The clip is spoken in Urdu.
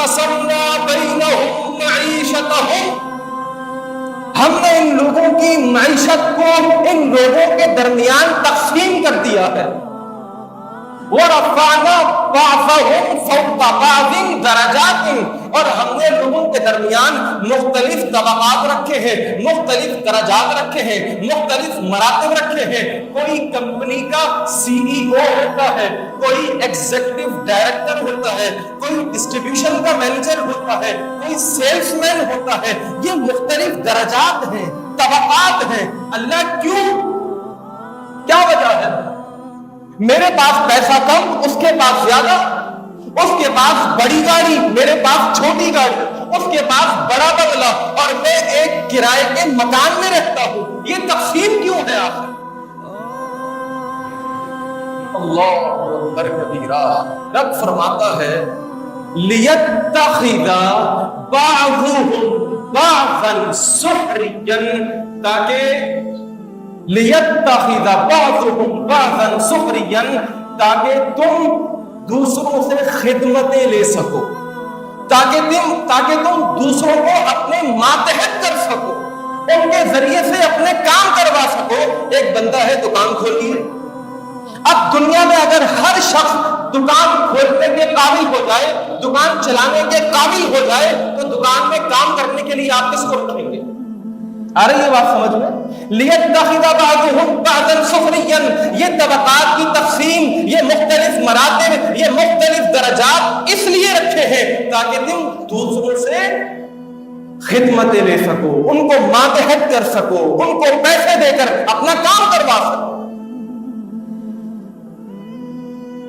وَقَسَمْنَا بَيْنَهُمْ مَعِيشَتَهُمْ، ہم نے ان لوگوں کی معیشت کو ان لوگوں کے درمیان تقسیم کر دیا ہے۔ وَرَفَعْنَا بَعْضَهُمْ فَوْقَ بَعْضٍ دَرَجَاتٍ، اور ہم نے لوگوں کے درمیان مختلف طبقات رکھے ہیں، مختلف درجات رکھے ہیں، مختلف مراتب رکھے ہیں۔ کوئی کمپنی کا سی ای او ہوتا ہے، کوئی ایگزیکٹو ڈائریکٹر ہوتا ہے، کوئی ڈسٹریبیوشن کا مینیجر ہوتا ہے، کوئی سیلس مین ہوتا ہے۔ یہ مختلف درجات ہیں، طبقات ہیں۔ اللہ کیوں؟ کیا وجہ ہے؟ میرے پاس پیسہ کم، اس کے پاس زیادہ، اس کے پاس بڑی گاڑی، میرے پاس چھوٹی گاڑی، اس کے پاس بڑا بنگلہ، اور میں ایک کرائے کے مکان میں رہتا ہوں۔ یہ تقسیم کیوں ہے آخر؟ اللہ اکبر کبیرہ۔ رب فرماتا ہے لِيَتَّخِذَ بَعْضُهُمْ بَعْضًا سُخْرِيًّا، تاکہ لِيَتَّخِذَ بَعْضُهُمْ بَعْضًا سُخْرِيًّا، تاکہ تم دوسروں سے خدمتیں لے سکو، تاکہ تم دوسروں کو اپنے ماتحت کر سکو، ان کے ذریعے سے اپنے کام کروا سکو۔ ایک بندہ ہے، دکان کھولی ہے۔ اب دنیا میں اگر ہر شخص دکان کھولنے کے قابل ہو جائے، دکان چلانے کے قابل ہو جائے، تو دکان میں کام کرنے کے لیے آپ کس کو رکھیں گے؟ آ رہی ہے بات سمجھ میں؟ لِيَتَّخِذَ بَعْضُهُمْ بَعْضًا سُخْرِيًّا، یہ طبقات کی تقسیم، یہ مختلف مراتب، یہ مختلف درجات اس لیے رکھے ہیں تاکہ تم دوسروں سے خدمتیں لے سکو، ان کو ماتحت کر سکو، ان کو پیسے دے کر اپنا کام کروا سکو۔